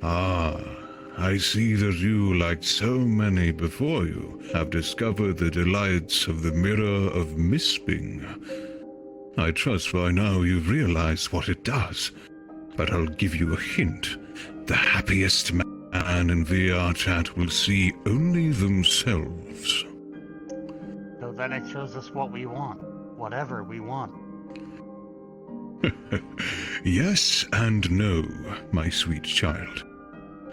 Ah, I see that you, like so many before you, have discovered the delights of the Mirror of Misping. I trust by now you've realized what it does, but I'll give you a hint. The happiest man in VR chat will see only themselves. So then it shows us what we want. Whatever we want. Yes and no, my sweet child.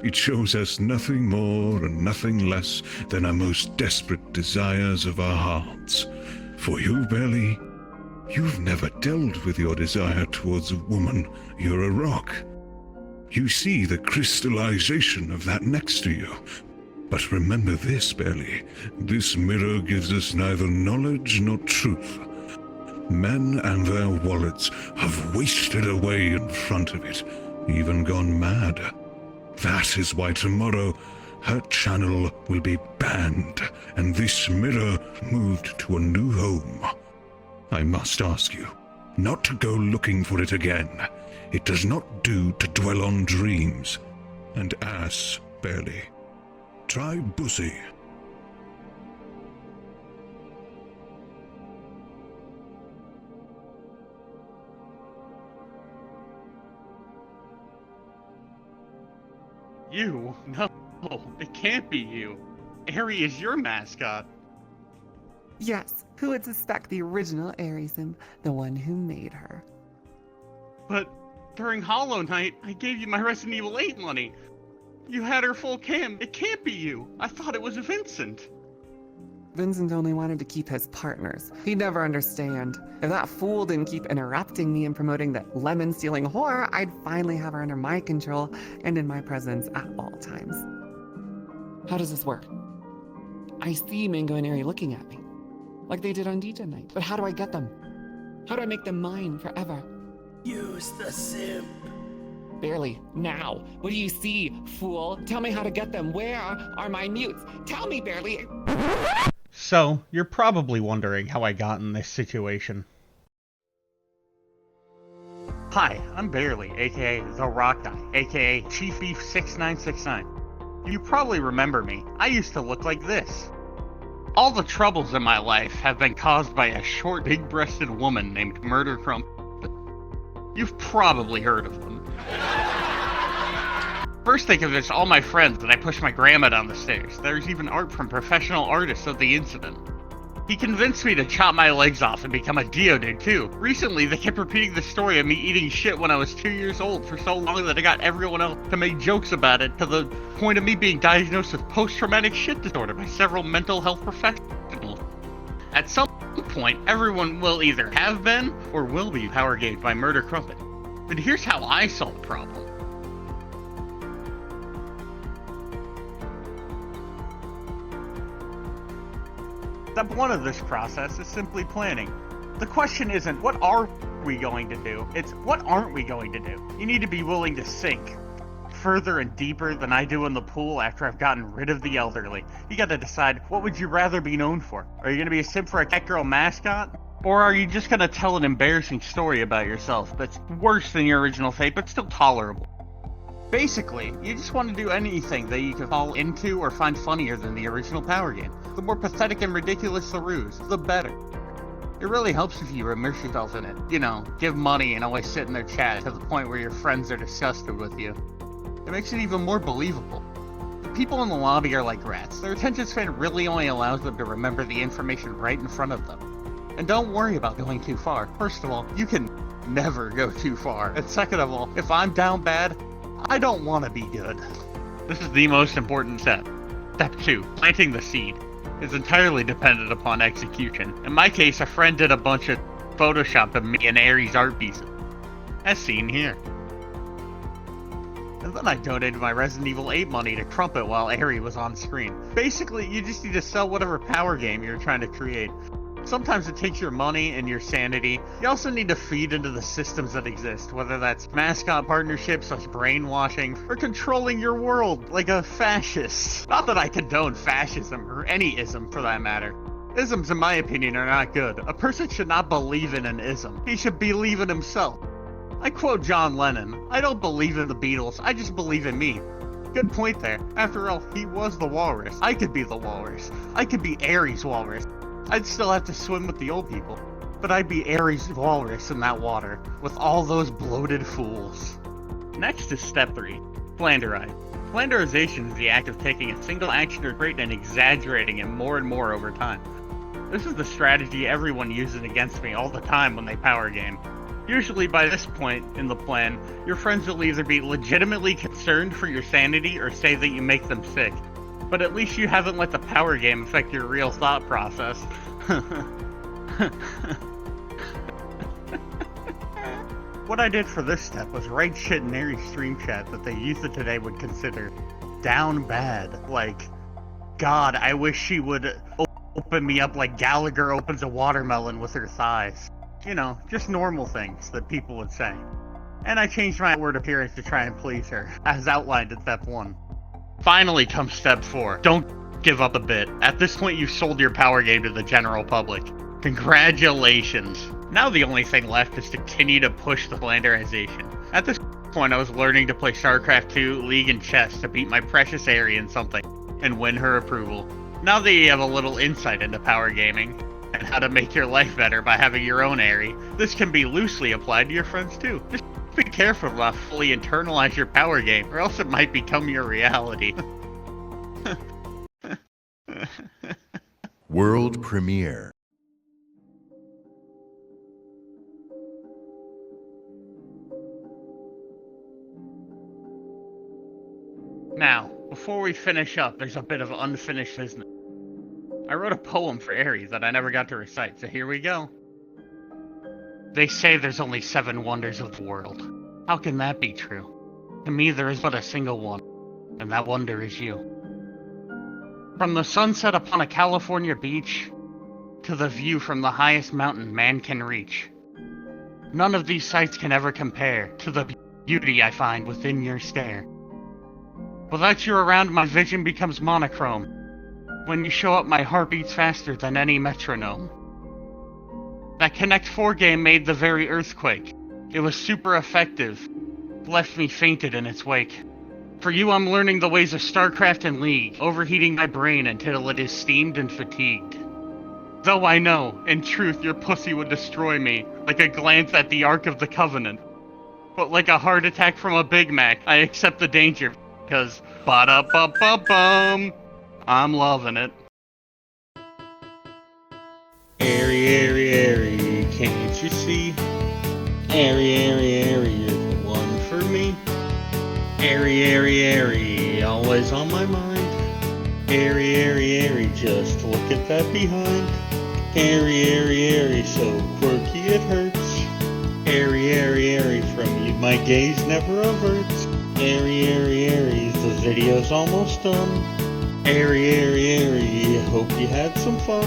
It shows us nothing more and nothing less than our most desperate desires of our hearts. For you, Belly, you've never dealt with your desire towards a woman. You're a rock. You see the crystallization of that next to you. But remember this, Belly. This mirror gives us neither knowledge nor truth. Men and their wallets have wasted away in front of it, even gone mad. That is why tomorrow her channel will be banned, and this mirror moved to a new home. I must ask you, not to go looking for it again. It does not do to dwell on dreams. And ass, barely. Try bussy. You? No, it can't be you. Aeriy is your mascot. Yes, who would suspect the original Aeriy sim, the one who made her? But during Hollow Knight, I gave you my Resident Evil 8 money. You had her full cam. It can't be you. I thought it was Vincent. Vincent only wanted to keep his partners. He'd never understand. If that fool didn't keep interrupting me and promoting that lemon-stealing whore, I'd finally have her under my control and in my presence at all times. How does this work? I see Mango and Aeriy looking at me, like they did on DJ night, but how do I get them? How do I make them mine forever? Use the simp. Barely. Now. What do you see, fool? Tell me how to get them. Where are my mutes? Tell me, Barely. So, you're probably wondering how I got in this situation. Hi, I'm Barely, aka The Rock Guy, aka Chief Beef 6969. You probably remember me. I used to look like this. All the troubles in my life have been caused by a short, big-breasted woman named Murder Crump. You've probably heard of them. First thing of it's all my friends that I pushed my grandma down the stairs. There's even art from professional artists of the incident. He convinced me to chop my legs off and become a Geodude too. Recently, they kept repeating the story of me eating shit when I was 2 years old for so long that I got everyone else to make jokes about it, to the point of me being diagnosed with post-traumatic shit disorder by several mental health professionals. At some point, everyone will either have been or will be power gamed by Murder Crumpet. But here's how I solve the problem. Step one of this process is simply planning. The question isn't, what are we going to do? It's, what aren't we going to do? You need to be willing to sink further and deeper than I do in the pool after I've gotten rid of the elderly. You gotta decide, what would you rather be known for? Are you gonna be a simp for a cat girl mascot? Or are you just gonna tell an embarrassing story about yourself that's worse than your original fate, but still tolerable? Basically, you just want to do anything that you can fall into or find funnier than the original Power Game. The more pathetic and ridiculous the ruse, the better. It really helps if you immerse yourself in it. You know, give money and always sit in their chat to the point where your friends are disgusted with you. It makes it even more believable. The people in the lobby are like rats. Their attention span really only allows them to remember the information right in front of them. And don't worry about going too far. First of all, you can never go too far. And second of all, if I'm down bad, I don't want to be good. This is the most important step. Step 2, planting the seed, is entirely dependent upon execution. In my case, a friend did a bunch of Photoshop of me and Aeriy's art pieces, as seen here. And then I donated my Resident Evil 8 money to Crumpet while Aeriy was on screen. Basically, you just need to sell whatever power game you're trying to create. Sometimes it takes your money and your sanity. You also need to feed into the systems that exist, whether that's mascot partnerships like brainwashing, or controlling your world like a fascist. Not that I condone fascism, or any ism for that matter. Isms, in my opinion, are not good. A person should not believe in an ism. He should believe in himself. I quote John Lennon, "I don't believe in the Beatles, I just believe in me." Good point there. After all, he was the walrus. I could be the walrus. I could be Aerie's walrus. I'd still have to swim with the old people. But I'd be Aerie's walrus in that water, with all those bloated fools. Next is step 3, Flanderize. Flanderization is the act of taking a single action or trait and exaggerating it more and more over time. This is the strategy everyone uses against me all the time when they power game. Usually by this point in the plan, your friends will either be legitimately concerned for your sanity or say that you make them sick. But at least you haven't let the power game affect your real thought process. What I did for this step was write shit in Aeriy stream chat that the youth of today would consider down bad. Like, God, I wish she would open me up like Gallagher opens a watermelon with her thighs. You know, just normal things that people would say. And I changed my outward appearance to try and please her, as outlined in step 1. Finally comes step 4. Don't give up a bit. At this point you've sold your power game to the general public. Congratulations. Now the only thing left is to continue to push the Flanderization. At this point I was learning to play StarCraft 2, League, and chess to beat my precious Aeriy in something, and win her approval. Now that you have a little insight into power gaming, and how to make your life better by having your own Aeriy, this can be loosely applied to your friends too. Just be careful not to fully internalize your power game, or else it might become your reality. World premiere. Now, before we finish up, there's a bit of unfinished business. I wrote a poem for Aeriy that I never got to recite, so here we go. They say there's only 7 wonders of the world. How can that be true? To me there is but a single one, and that wonder is you. From the sunset upon a California beach, to the view from the highest mountain man can reach. None of these sights can ever compare to the beauty I find within your stare. Without you around, my vision becomes monochrome. When you show up, my heart beats faster than any metronome. That Connect 4 game made the very earthquake. It was super effective. Left me fainted in its wake. For you, I'm learning the ways of StarCraft and League, overheating my brain until it is steamed and fatigued. Though I know, in truth, your pussy would destroy me, like a glance at the Ark of the Covenant. But like a heart attack from a Big Mac, I accept the danger, because ba-da-ba-ba-bum, I'm loving it. Aeriy, Aeriy, Aeriy, can't you see? Aeriy, Aeriy, Aeriy, you're the one for me. Aeriy, Aeriy, Aeriy, always on my mind. Aeriy, Aeriy, Aeriy, just look at that behind. Aeriy, Aeriy, Aeriy, so quirky it hurts. Aeriy, Aeriy, Aeriy, from you my gaze never averts. Aeriy, Aeriy, Aeriy, the video's almost done. Aeriy, Aeriy, Aeriy, hope you had some fun.